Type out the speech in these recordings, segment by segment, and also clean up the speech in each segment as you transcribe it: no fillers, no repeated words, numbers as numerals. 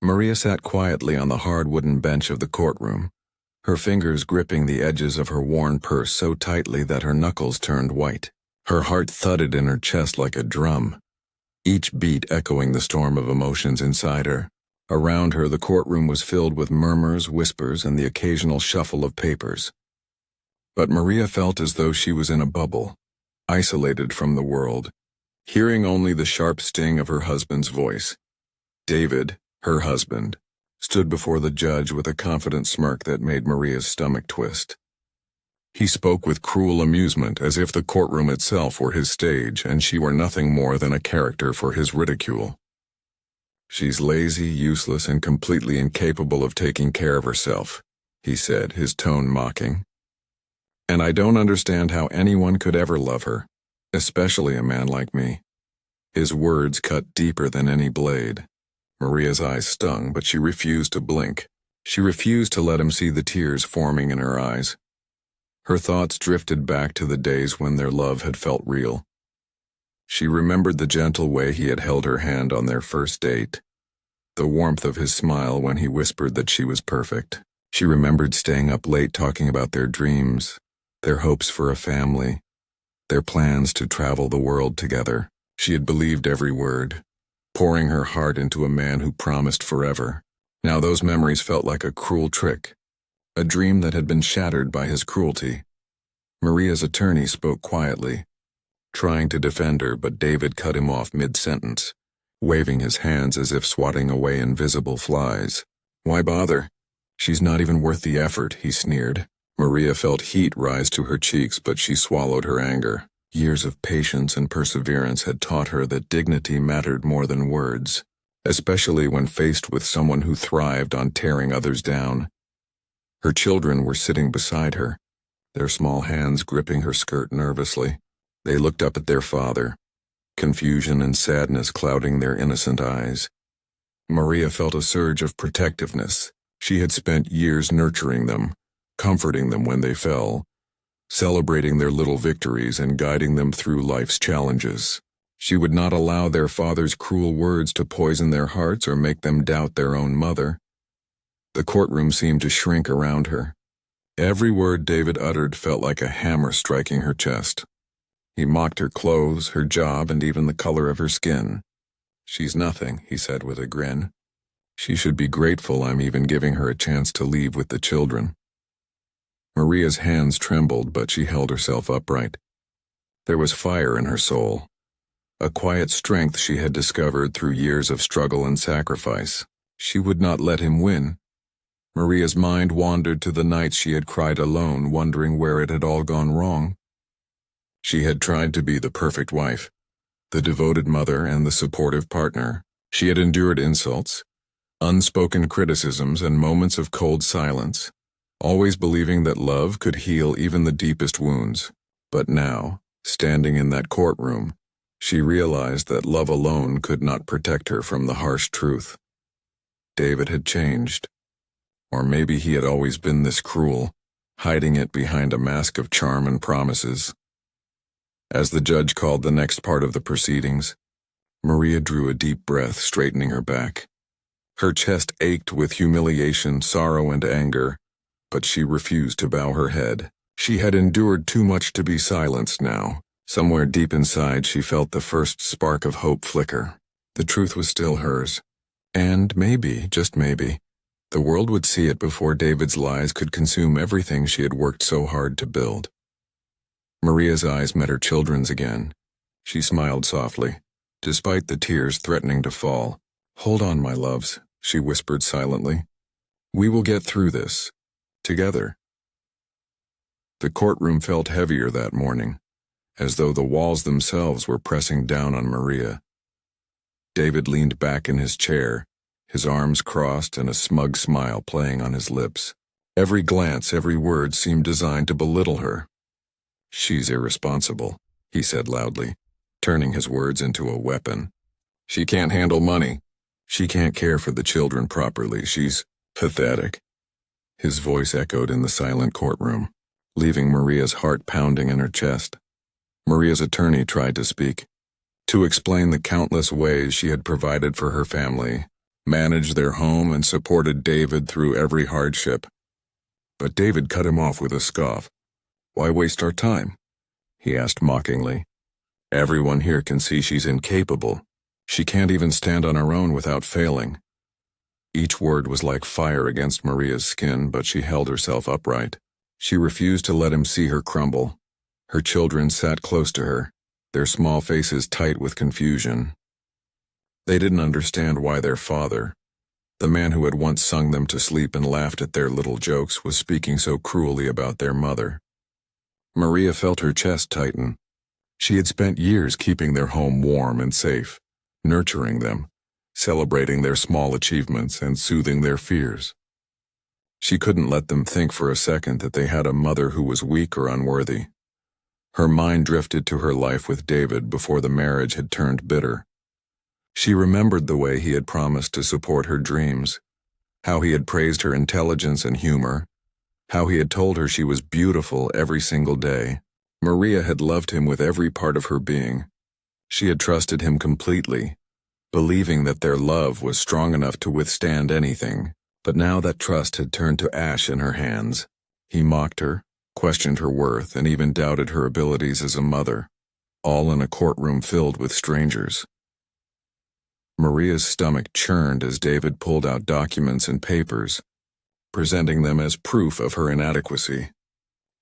Maria sat quietly on the hard wooden bench of the courtroom, her fingers gripping the edges of her worn purse so tightly that her knuckles turned white. Her heart thudded in her chest like a drum, each beat echoing the storm of emotions inside her. Around her, the courtroom was filled with murmurs, whispers, and the occasional shuffle of papers. But Maria felt as though she was in a bubble, isolated from the world, hearing only the sharp sting of her husband's voice. David, her husband, stood before the judge with a confident smirk that made Maria's stomach twist. He spoke with cruel amusement, as if the courtroom itself were his stage and she were nothing more than a character for his ridicule. "She's lazy, useless, and completely incapable of taking care of herself," he said, his tone mocking. "And I don't understand how anyone could ever love her, especially a man like me." His words cut deeper than any blade. Maria's eyes stung, but she refused to blink. She refused to let him see the tears forming in her eyes. Her thoughts drifted back to the days when their love had felt real. She remembered the gentle way he had held her hand on their first date, the warmth of his smile when he whispered that she was perfect. She remembered staying up late talking about their dreams, their hopes for a family, their plans to travel the world together. She had believed every word, pouring her heart into a man who promised forever. Now those memories felt like a cruel trick, a dream that had been shattered by his cruelty. Maria's attorney spoke quietly, trying to defend her, but David cut him off mid-sentence, waving his hands as if swatting away invisible flies. "Why bother? She's not even worth the effort," he sneered. Maria felt heat rise to her cheeks, but she swallowed her anger. Years of patience and perseverance had taught her that dignity mattered more than words, especially when faced with someone who thrived on tearing others down. Her children were sitting beside her, their small hands gripping her skirt nervously. They looked up at their father, confusion and sadness clouding their innocent eyes. Maria felt a surge of protectiveness. She had spent years nurturing them, comforting them when they fell, celebrating their little victories and guiding them through life's challenges. She would not allow their father's cruel words to poison their hearts or make them doubt their own mother. The courtroom seemed to shrink around her. Every word David uttered felt like a hammer striking her chest. He mocked her clothes, her job, and even the color of her skin. "She's nothing," he said with a grin. "She should be grateful I'm even giving her a chance to leave with the children." Maria's hands trembled, but she held herself upright. There was fire in her soul, a quiet strength she had discovered through years of struggle and sacrifice. She would not let him win. Maria's mind wandered to the nights she had cried alone, wondering where it had all gone wrong. She had tried to be the perfect wife, the devoted mother, and the supportive partner. She had endured insults, unspoken criticisms, and moments of cold silence, always believing that love could heal even the deepest wounds. But now, standing in that courtroom, she realized that love alone could not protect her from the harsh truth. David had changed. Or maybe he had always been this cruel, hiding it behind a mask of charm and promises. As the judge called the next part of the proceedings, Maria drew a deep breath, straightening her back. Her chest ached with humiliation, sorrow, and anger, but she refused to bow her head. She had endured too much to be silenced now. Somewhere deep inside, she felt the first spark of hope flicker. The truth was still hers. And maybe, just maybe, the world would see it before David's lies could consume everything she had worked so hard to build. Maria's eyes met her children's again. She smiled softly, despite the tears threatening to fall. "Hold on, my loves," she whispered silently. "We will get through this. Together." The courtroom felt heavier that morning, as though the walls themselves were pressing down on Maria. David leaned back in his chair, his arms crossed and a smug smile playing on his lips. Every glance, every word seemed designed to belittle her. "She's irresponsible," he said loudly, turning his words into a weapon. "She can't handle money. She can't care for the children properly. She's pathetic." His voice echoed in the silent courtroom, leaving Maria's heart pounding in her chest. Maria's attorney tried to speak, to explain the countless ways she had provided for her family, managed their home, and supported David through every hardship. But David cut him off with a scoff. "Why waste our time?" he asked mockingly. "Everyone here can see she's incapable. She can't even stand on her own without failing." Each word was like fire against Maria's skin, but she held herself upright. She refused to let him see her crumble. Her children sat close to her, their small faces tight with confusion. They didn't understand why their father, the man who had once sung them to sleep and laughed at their little jokes, was speaking so cruelly about their mother. Maria felt her chest tighten. She had spent years keeping their home warm and safe, nurturing them, celebrating their small achievements and soothing their fears. She couldn't let them think for a second that they had a mother who was weak or unworthy. Her mind drifted to her life with David before the marriage had turned bitter. She remembered the way he had promised to support her dreams, how he had praised her intelligence and humor, how he had told her she was beautiful every single day. Maria had loved him with every part of her being. She had trusted him completely, believing that their love was strong enough to withstand anything. But now that trust had turned to ash in her hands. He mocked her, questioned her worth, and even doubted her abilities as a mother, all in a courtroom filled with strangers. Maria's stomach churned as David pulled out documents and papers, presenting them as proof of her inadequacy.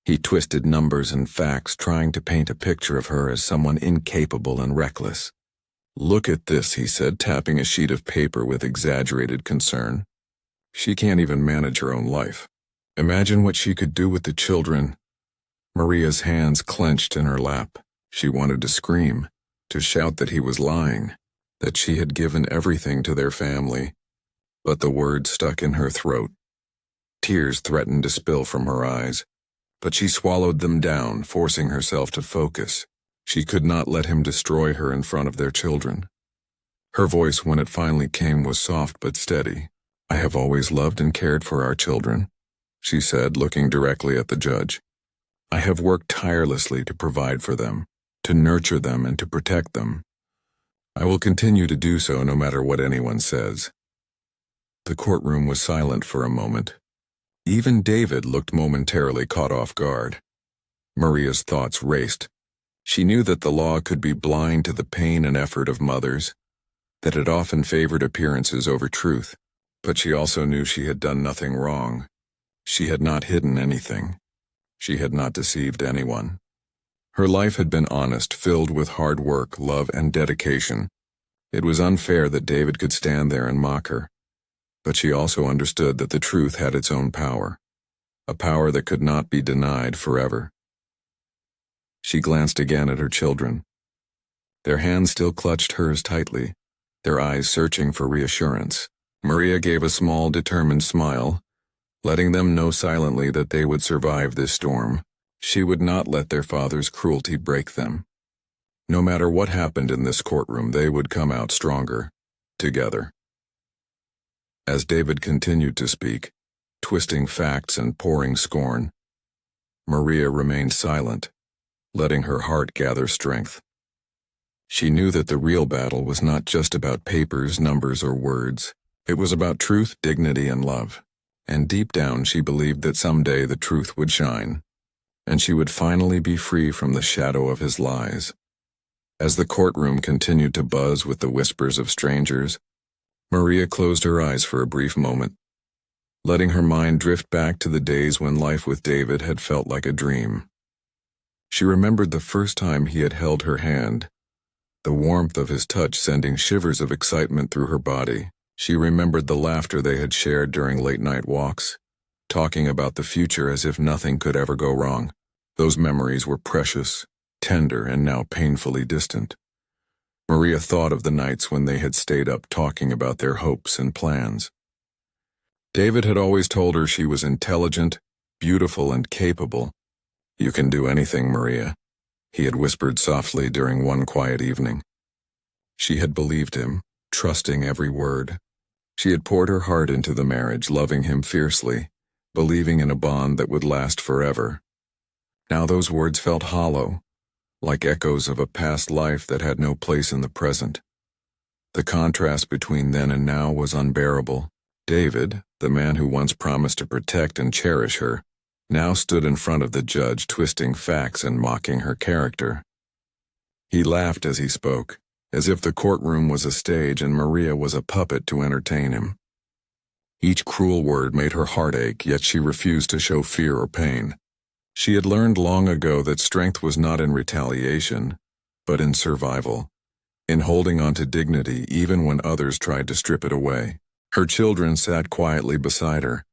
He twisted numbers and facts, trying to paint a picture of her as someone incapable and reckless. "Look at this," he said, tapping a sheet of paper with exaggerated concern. "She can't even manage her own life. Imagine what she could do with the children." Maria's hands clenched in her lap. She wanted to scream, to shout that he was lying, that she had given everything to their family. But the words stuck in her throat. Tears threatened to spill from her eyes, but she swallowed them down, forcing herself to focus. She could not let him destroy her in front of their children. Her voice, when it finally came, was soft but steady. "I have always loved and cared for our children," she said, looking directly at the judge. "I have worked tirelessly to provide for them, to nurture them, and to protect them. I will continue to do so no matter what anyone says." The courtroom was silent for a moment. Even David looked momentarily caught off guard. Maria's thoughts raced. She knew that the law could be blind to the pain and effort of mothers, that it often favored appearances over truth. But she also knew she had done nothing wrong. She had not hidden anything. She had not deceived anyone. Her life had been honest, filled with hard work, love, and dedication. It was unfair that David could stand there and mock her. But she also understood that the truth had its own power, a power that could not be denied forever. She glanced again at her children. Their hands still clutched hers tightly, their eyes searching for reassurance. Maria gave a small, determined smile, letting them know silently that they would survive this storm. She would not let their father's cruelty break them. No matter what happened in this courtroom, they would come out stronger, together. As David continued to speak, twisting facts and pouring scorn, Maria remained silent, letting her heart gather strength. She knew that the real battle was not just about papers, numbers, or words. It was about truth, dignity, and love. And deep down she believed that someday the truth would shine, and she would finally be free from the shadow of his lies. As the courtroom continued to buzz with the whispers of strangers, Maria closed her eyes for a brief moment, letting her mind drift back to the days when life with David had felt like a dream. She remembered the first time he had held her hand, the warmth of his touch sending shivers of excitement through her body. She remembered the laughter they had shared during late-night walks, talking about the future as if nothing could ever go wrong. Those memories were precious, tender, and now painfully distant. Maria thought of the nights when they had stayed up talking about their hopes and plans. David had always told her she was intelligent, beautiful, and capable. "You can do anything, Maria," he had whispered softly during one quiet evening. She had believed him, trusting every word. She had poured her heart into the marriage, loving him fiercely, believing in a bond that would last forever. Now those words felt hollow, like echoes of a past life that had no place in the present. The contrast between then and now was unbearable. David, the man who once promised to protect and cherish her, now stood in front of the judge, twisting facts and mocking her character. He laughed as he spoke, as if the courtroom was a stage and Maria was a puppet to entertain him. Each cruel word made her heart ache, yet she refused to show fear or pain. She had learned long ago that strength was not in retaliation, but in survival, in holding on to dignity even when others tried to strip it away. Her children sat quietly beside her,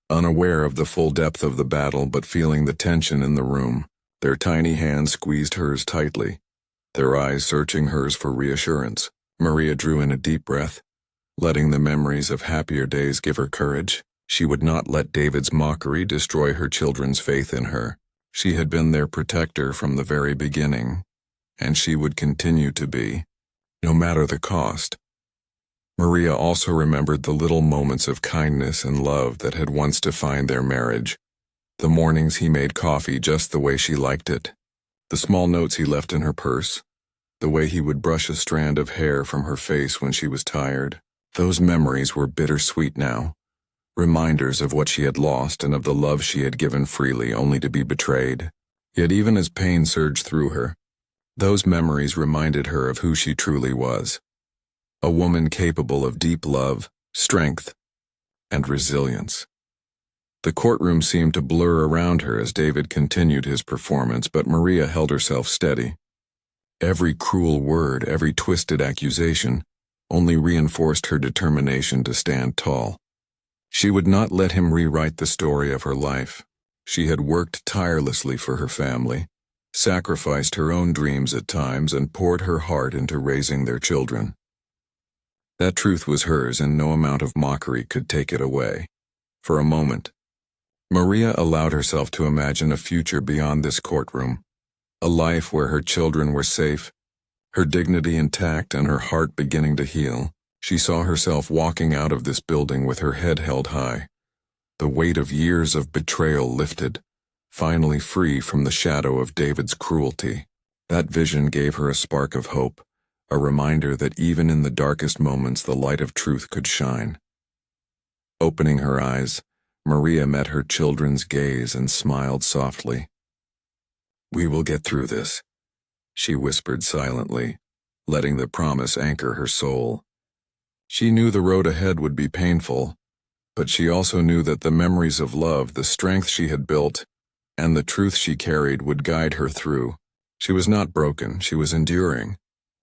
unaware of the full depth of the battle but feeling the tension in the room. Their tiny hands squeezed hers tightly, their eyes searching hers for reassurance. Maria drew in a deep breath, letting the memories of happier days give her courage. She would not let David's mockery destroy her children's faith in her. She had been their protector from the very beginning, and she would continue to be, no matter the cost. Maria also remembered the little moments of kindness and love that had once defined their marriage. The mornings he made coffee just the way she liked it, the small notes he left in her purse, the way he would brush a strand of hair from her face when she was tired. Those memories were bittersweet now, reminders of what she had lost and of the love she had given freely only to be betrayed. Yet even as pain surged through her, those memories reminded her of who she truly was. A woman capable of deep love, strength, and resilience. The courtroom seemed to blur around her as David continued his performance, but Maria held herself steady. Every cruel word, every twisted accusation, only reinforced her determination to stand tall. She would not let him rewrite the story of her life. She had worked tirelessly for her family, sacrificed her own dreams at times, and poured her heart into raising their children. That truth was hers, and no amount of mockery could take it away. For a moment, Maria allowed herself to imagine a future beyond this courtroom, a life where her children were safe, her dignity intact, and her heart beginning to heal. She saw herself walking out of this building with her head held high, the weight of years of betrayal lifted, finally free from the shadow of David's cruelty. That vision gave her a spark of hope, a reminder that even in the darkest moments the light of truth could shine. Opening her eyes, Maria met her children's gaze and smiled softly. "We will get through this," she whispered silently, letting the promise anchor her soul. She knew the road ahead would be painful, but she also knew that the memories of love, the strength she had built, and the truth she carried would guide her through. She was not broken, she was enduring,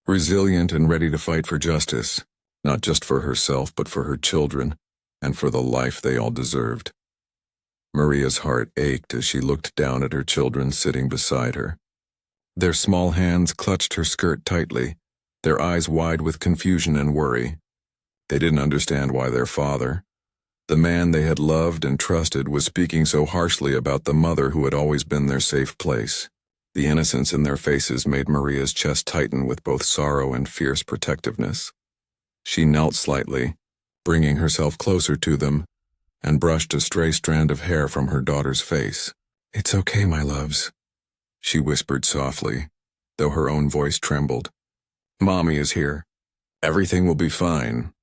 resilient and ready to fight for justice, not just for herself but for her children, and for the life they all deserved. Maria's heart ached as she looked down at her children sitting beside her. Their small hands clutched her skirt tightly, their eyes wide with confusion and worry. They didn't understand why their father, the man they had loved and trusted, was speaking so harshly about the mother who had always been their safe place. The innocence in their faces made Maria's chest tighten with both sorrow and fierce protectiveness. She knelt slightly, bringing herself closer to them, and brushed a stray strand of hair from her daughter's face. "It's okay, my loves," she whispered softly, though her own voice trembled. "Mommy is here. Everything will be fine."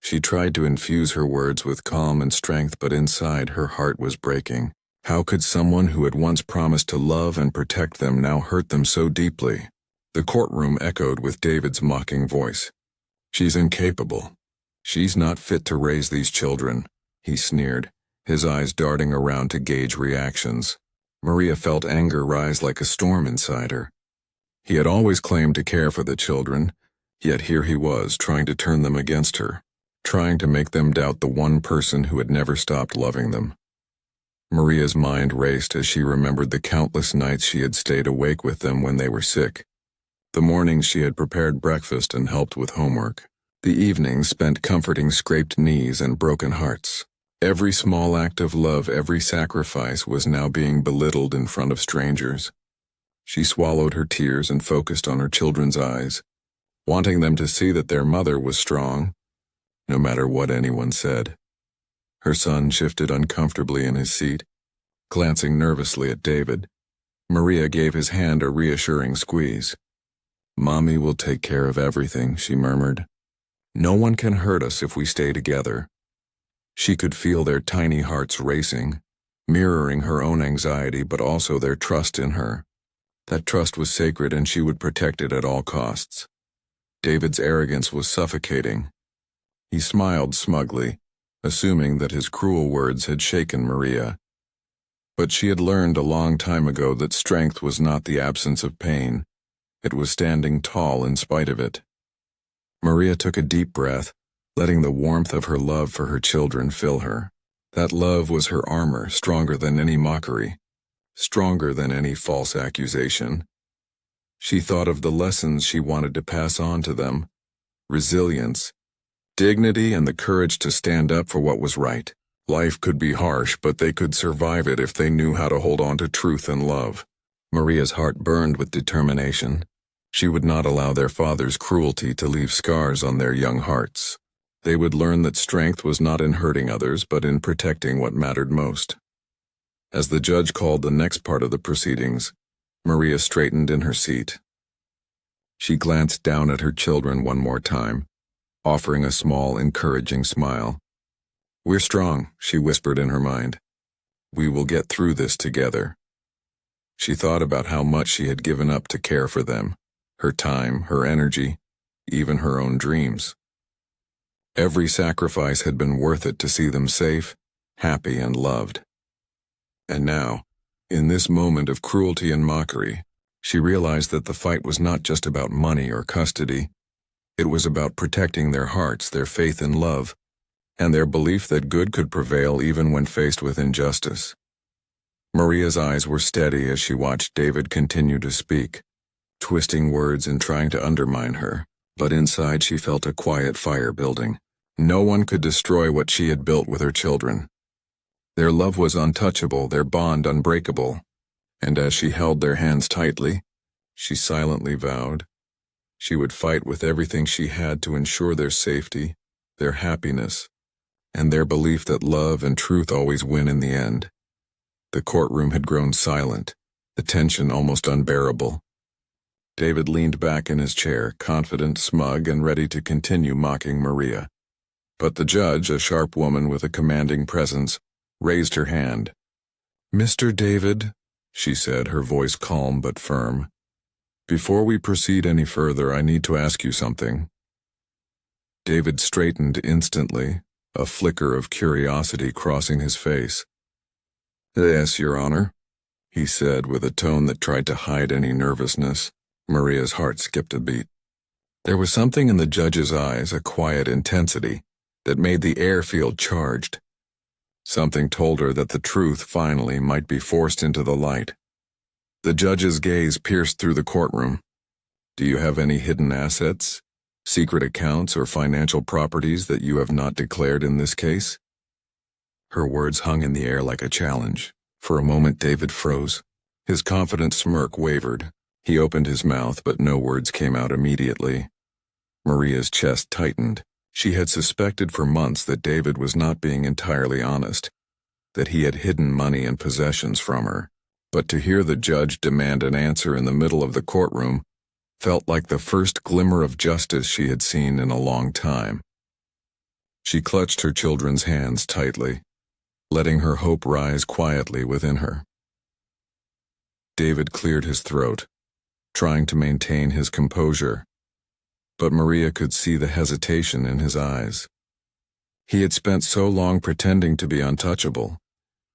She tried to infuse her words with calm and strength, but inside her heart was breaking. How could someone who had once promised to love and protect them now hurt them so deeply? The courtroom echoed with David's mocking voice. "She's incapable. She's not fit to raise these children," he sneered, his eyes darting around to gauge reactions. Maria felt anger rise like a storm inside her. He had always claimed to care for the children, yet here he was trying to turn them against her, trying to make them doubt the one person who had never stopped loving them. Maria's mind raced as she remembered the countless nights she had stayed awake with them when they were sick, the mornings she had prepared breakfast and helped with homework, the evenings spent comforting scraped knees and broken hearts. Every small act of love, every sacrifice was now being belittled in front of strangers. She swallowed her tears and focused on her children's eyes, wanting them to see that their mother was strong, no matter what anyone said. Her son shifted uncomfortably in his seat, glancing nervously at David. Maria gave his hand a reassuring squeeze. "Mommy will take care of everything," she murmured. No one can hurt us if we stay together. She could feel their tiny hearts racing, mirroring her own anxiety but also their trust in her. That trust was sacred and she would protect it at all costs. David's arrogance was suffocating. He smiled smugly, assuming that his cruel words had shaken Maria. But she had learned a long time ago that strength was not the absence of pain. It was standing tall in spite of it. Maria took a deep breath, letting the warmth of her love for her children fill her. That love was her armor, stronger than any mockery, stronger than any false accusation. She thought of the lessons she wanted to pass on to them: resilience, dignity, and the courage to stand up for what was right. Life could be harsh, but they could survive it if they knew how to hold on to truth and love. Maria's heart burned with determination. She would not allow their father's cruelty to leave scars on their young hearts. They would learn that strength was not in hurting others, but in protecting what mattered most. As the judge called the next part of the proceedings, Maria straightened in her seat. She glanced down at her children one more time, offering a small, encouraging smile. "We're strong," she whispered in her mind. "We will get through this together." She thought about how much she had given up to care for them, her time, her energy, even her own dreams. Every sacrifice had been worth it to see them safe, happy, and loved. And now, in this moment of cruelty and mockery, she realized that the fight was not just about money or custody. It was about protecting their hearts, their faith in love, and their belief that good could prevail even when faced with injustice. Maria's eyes were steady as she watched David continue to speak, twisting words and trying to undermine her, but inside she felt a quiet fire building. No one could destroy what she had built with her children. Their love was untouchable, their bond unbreakable, and as she held their hands tightly, she silently vowed she would fight with everything she had to ensure their safety, their happiness, and their belief that love and truth always win in the end. The courtroom had grown silent, the tension almost unbearable. David leaned back in his chair, confident, smug, and ready to continue mocking Maria. But the judge, a sharp woman with a commanding presence, raised her hand. "Mr. David," she said, her voice calm but firm, "before we proceed any further, I need to ask you something." David straightened instantly, a flicker of curiosity crossing his face. "Yes, Your Honor," he said with a tone that tried to hide any nervousness. Maria's heart skipped a beat. There was something in the judge's eyes, a quiet intensity, that made the air feel charged. Something told her that the truth, finally, might be forced into the light. The judge's gaze pierced through the courtroom. "Do you have any hidden assets, secret accounts, or financial properties that you have not declared in this case?" Her words hung in the air like a challenge. For a moment David froze. His confident smirk wavered. He opened his mouth, but no words came out immediately. Maria's chest tightened. She had suspected for months that David was not being entirely honest, that he had hidden money and possessions from her. But to hear the judge demand an answer in the middle of the courtroom felt like the first glimmer of justice she had seen in a long time. She clutched her children's hands tightly, letting her hope rise quietly within her. David cleared his throat, trying to maintain his composure, but Maria could see the hesitation in his eyes. He had spent so long pretending to be untouchable,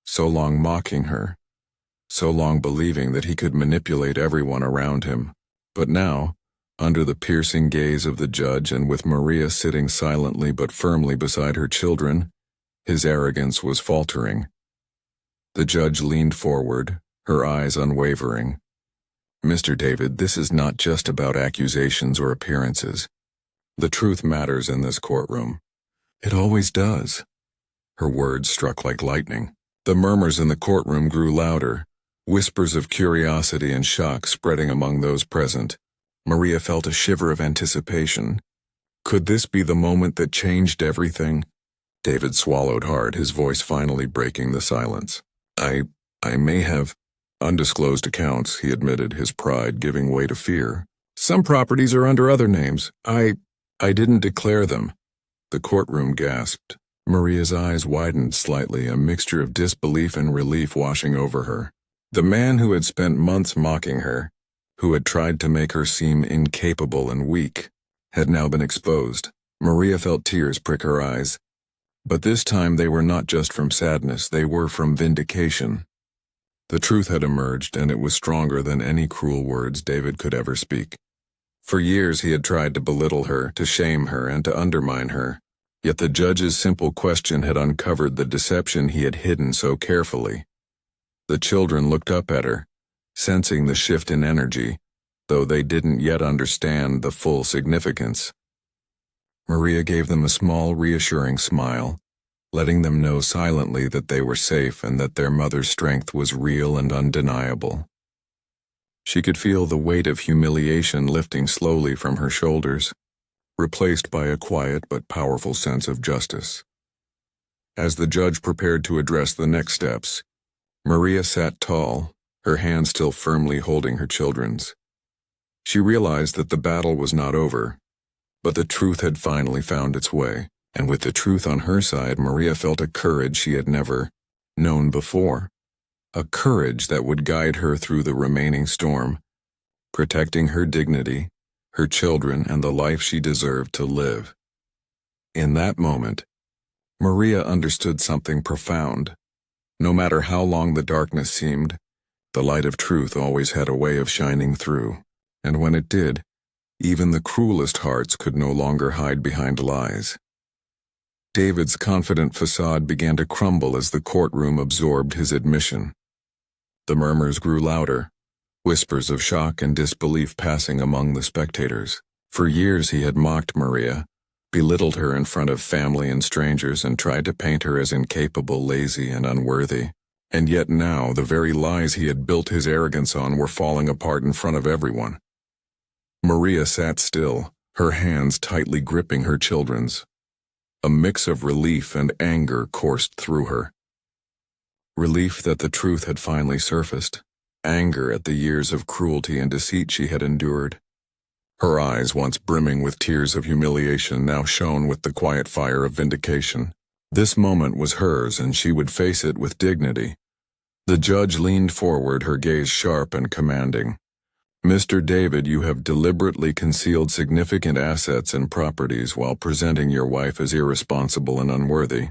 so long mocking her, so long believing that he could manipulate everyone around him. But now, under the piercing gaze of the judge and with Maria sitting silently but firmly beside her children, his arrogance was faltering. The judge leaned forward, her eyes unwavering. "Mr. David, this is not just about accusations or appearances. The truth matters in this courtroom. It always does." Her words struck like lightning. The murmurs in the courtroom grew louder, whispers of curiosity and shock spreading among those present. Maria felt a shiver of anticipation. Could this be the moment that changed everything? David swallowed hard, his voice finally breaking the silence. I may have undisclosed accounts," he admitted, his pride giving way to fear. "Some properties are under other names. I I didn't declare them. The courtroom gasped. Maria's eyes widened slightly, a mixture of disbelief and relief washing over her. The man who had spent months mocking her, who had tried to make her seem incapable and weak, had now been exposed. Maria felt tears prick her eyes. But this time they were not just from sadness, they were from vindication. The truth had emerged, and it was stronger than any cruel words David could ever speak. For years he had tried to belittle her, to shame her, and to undermine her. Yet the judge's simple question had uncovered the deception he had hidden so carefully. The children looked up at her, sensing the shift in energy, though they didn't yet understand the full significance. Maria gave them a small, reassuring smile, letting them know silently that they were safe and that their mother's strength was real and undeniable. She could feel the weight of humiliation lifting slowly from her shoulders, replaced by a quiet but powerful sense of justice. As the judge prepared to address the next steps, Maria sat tall, her hand still firmly holding her children's. She realized that the battle was not over, but the truth had finally found its way, and with the truth on her side, Maria felt a courage she had never known before. A courage that would guide her through the remaining storm, protecting her dignity, her children, and the life she deserved to live. In that moment, Maria understood something profound. No matter how long the darkness seemed, the light of truth always had a way of shining through, and when it did, even the cruelest hearts could no longer hide behind lies. David's confident facade began to crumble as the courtroom absorbed his admission. The murmurs grew louder, whispers of shock and disbelief passing among the spectators. For years he had mocked Maria, belittled her in front of family and strangers, and tried to paint her as incapable, lazy, and unworthy. And yet now, the very lies he had built his arrogance on were falling apart in front of everyone. Maria sat still, her hands tightly gripping her children's. A mix of relief and anger coursed through her. Relief that the truth had finally surfaced, anger at the years of cruelty and deceit she had endured. Her eyes, once brimming with tears of humiliation, now shone with the quiet fire of vindication. This moment was hers, and she would face it with dignity. The judge leaned forward, her gaze sharp and commanding. "Mr. David, you have deliberately concealed significant assets and properties while presenting your wife as irresponsible and unworthy.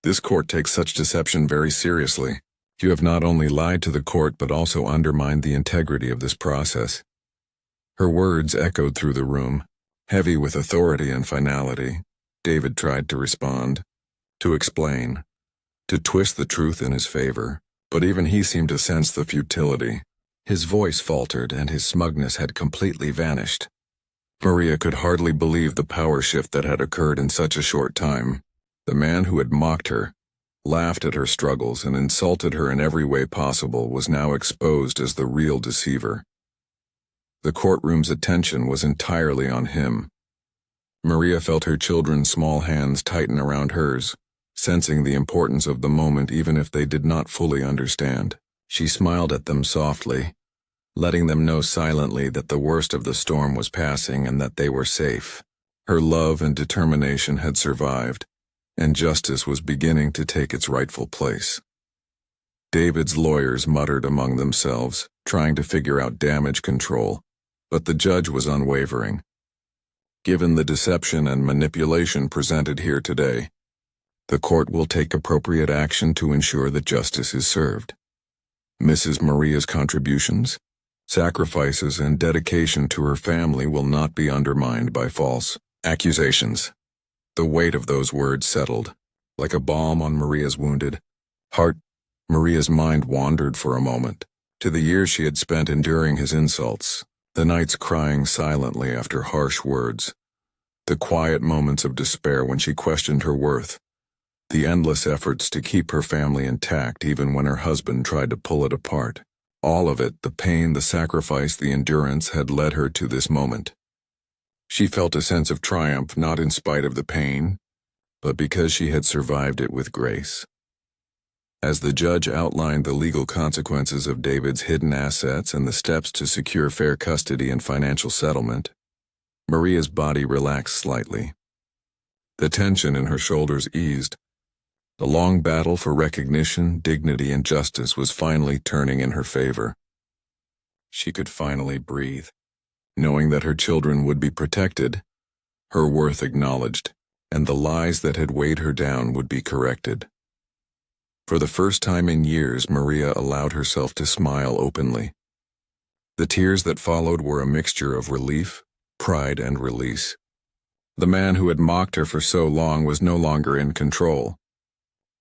This court takes such deception very seriously. You have not only lied to the court but also undermined the integrity of this process." Her words echoed through the room, heavy with authority and finality. David tried to respond, to explain, to twist the truth in his favor, but even he seemed to sense the futility. His voice faltered and his smugness had completely vanished. Maria could hardly believe the power shift that had occurred in such a short time. The man who had mocked her, laughed at her struggles, and insulted her in every way possible was now exposed as the real deceiver. The courtroom's attention was entirely on him. Maria felt her children's small hands tighten around hers, sensing the importance of the moment even if they did not fully understand. She smiled at them softly, letting them know silently that the worst of the storm was passing and that they were safe. Her love and determination had survived, and justice was beginning to take its rightful place. David's lawyers muttered among themselves, trying to figure out damage control, but the judge was unwavering. Given the deception and manipulation presented here today, the court will take appropriate action to ensure that justice is served. Mrs. Maria's contributions, sacrifices, and dedication to her family will not be undermined by false accusations. The weight of those words settled, like a balm on Maria's wounded heart. Maria's mind wandered for a moment, to the years she had spent enduring his insults, the nights crying silently after harsh words, the quiet moments of despair when she questioned her worth, the endless efforts to keep her family intact even when her husband tried to pull it apart. All of it, the pain, the sacrifice, the endurance, had led her to this moment. She felt a sense of triumph not in spite of the pain, but because she had survived it with grace. As the judge outlined the legal consequences of David's hidden assets and the steps to secure fair custody and financial settlement, Maria's body relaxed slightly. The tension in her shoulders eased. The long battle for recognition, dignity, and justice was finally turning in her favor. She could finally breathe, knowing that her children would be protected, her worth acknowledged, and the lies that had weighed her down would be corrected. For the first time in years, Maria allowed herself to smile openly. The tears that followed were a mixture of relief, pride, and release. The man who had mocked her for so long was no longer in control.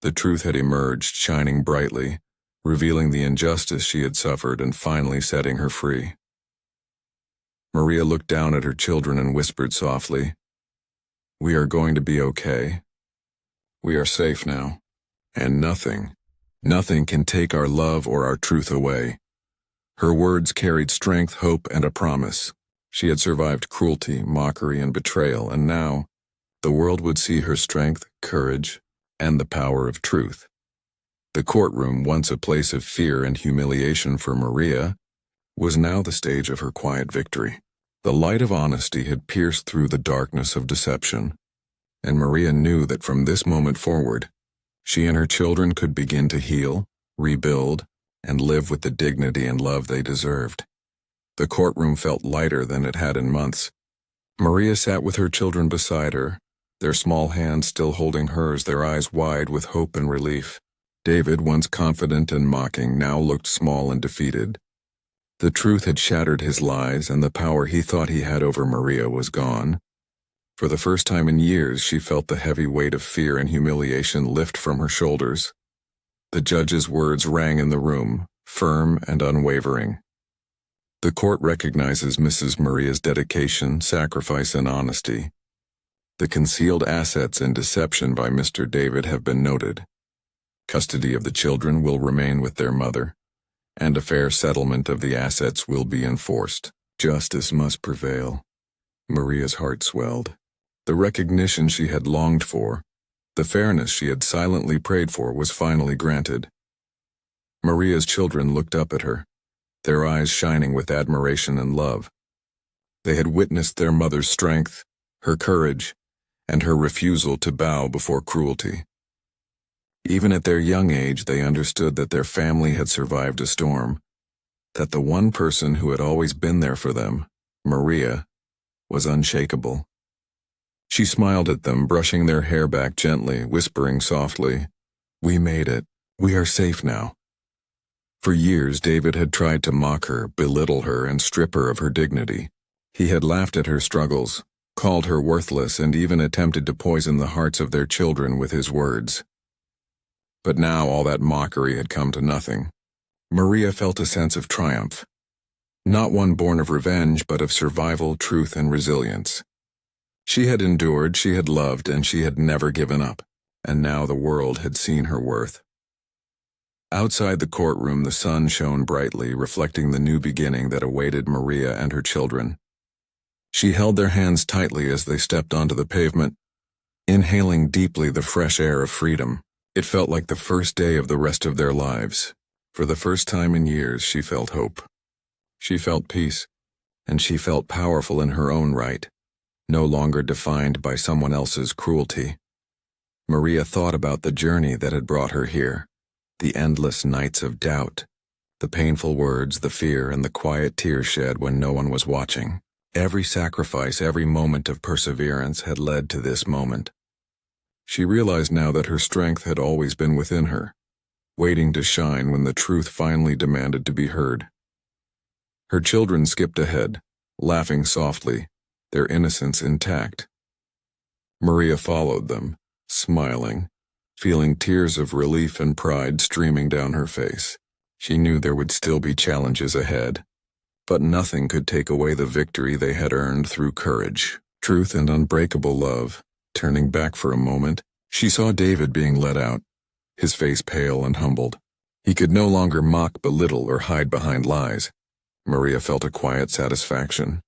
The truth had emerged, shining brightly, revealing the injustice she had suffered and finally setting her free. Maria looked down at her children and whispered softly, "We are going to be okay. We are safe now, and nothing can take our love or our truth away." Her words carried strength, hope, and a promise. She had survived cruelty, mockery, and betrayal, and now the world would see her strength, courage, and the power of truth. The courtroom, once a place of fear and humiliation for Maria, was now the stage of her quiet victory. The light of honesty had pierced through the darkness of deception, and Maria knew that from this moment forward, she and her children could begin to heal, rebuild, and live with the dignity and love they deserved. The courtroom felt lighter than it had in months. Maria sat with her children beside her, their small hands still holding hers, their eyes wide with hope and relief. David, once confident and mocking, now looked small and defeated. The truth had shattered his lies, and the power he thought he had over Maria was gone. For the first time in years, she felt the heavy weight of fear and humiliation lift from her shoulders. The judge's words rang in the room, firm and unwavering. The court recognizes Mrs. Maria's dedication, sacrifice, and honesty. The concealed assets and deception by Mr. David have been noted. Custody of the children will remain with their mother, and a fair settlement of the assets will be enforced. Justice must prevail. Maria's heart swelled. The recognition she had longed for, the fairness she had silently prayed for, was finally granted. Maria's children looked up at her, their eyes shining with admiration and love. They had witnessed their mother's strength, her courage, and her refusal to bow before cruelty. Even at their young age, they understood that their family had survived a storm, that the one person who had always been there for them, Maria, was unshakable. She smiled at them, brushing their hair back gently, whispering softly, "We made it. We are safe now." For years, David had tried to mock her, belittle her, and strip her of her dignity. He had laughed at her struggles, called her worthless, and even attempted to poison the hearts of their children with his words. But now all that mockery had come to nothing. Maria felt a sense of triumph. Not one born of revenge, but of survival, truth, and resilience. She had endured, she had loved, and she had never given up, and now the world had seen her worth. Outside the courtroom, the sun shone brightly, reflecting the new beginning that awaited Maria and her children. She held their hands tightly as they stepped onto the pavement, inhaling deeply the fresh air of freedom. It felt like the first day of the rest of their lives. For the first time in years, she felt hope. She felt peace, and she felt powerful in her own right, no longer defined by someone else's cruelty. Maria thought about the journey that had brought her here, the endless nights of doubt, the painful words, the fear, and the quiet tears shed when no one was watching. Every sacrifice, every moment of perseverance had led to this moment. She realized now that her strength had always been within her, waiting to shine when the truth finally demanded to be heard. Her children skipped ahead, laughing softly, their innocence intact. Maria followed them, smiling, feeling tears of relief and pride streaming down her face. She knew there would still be challenges ahead, but nothing could take away the victory they had earned through courage, truth, and unbreakable love. Turning back for a moment, she saw David being led out, his face pale and humbled. He could no longer mock, belittle, or hide behind lies. Maria felt a quiet satisfaction,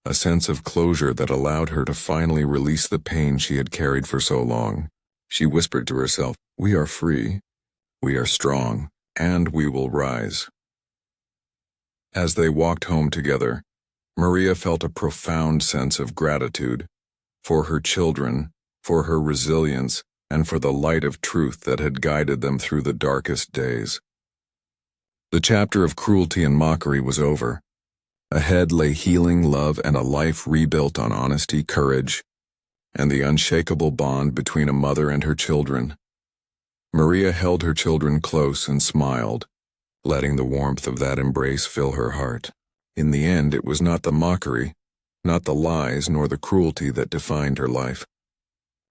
a sense of closure that allowed her to finally release the pain she had carried for so long. She whispered to herself, "We are free, we are strong, and we will rise." As they walked home together, Maria felt a profound sense of gratitude for her children, for her resilience, and for the light of truth that had guided them through the darkest days. The chapter of cruelty and mockery was over. Ahead lay healing, love, and a life rebuilt on honesty, courage, and the unshakable bond between a mother and her children. Maria held her children close and smiled, letting the warmth of that embrace fill her heart. In the end, it was not the mockery, not the lies, nor the cruelty that defined her life.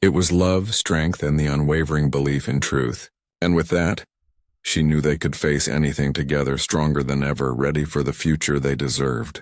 It was love, strength, and the unwavering belief in truth. And with that, she knew they could face anything together, stronger than ever, ready for the future they deserved.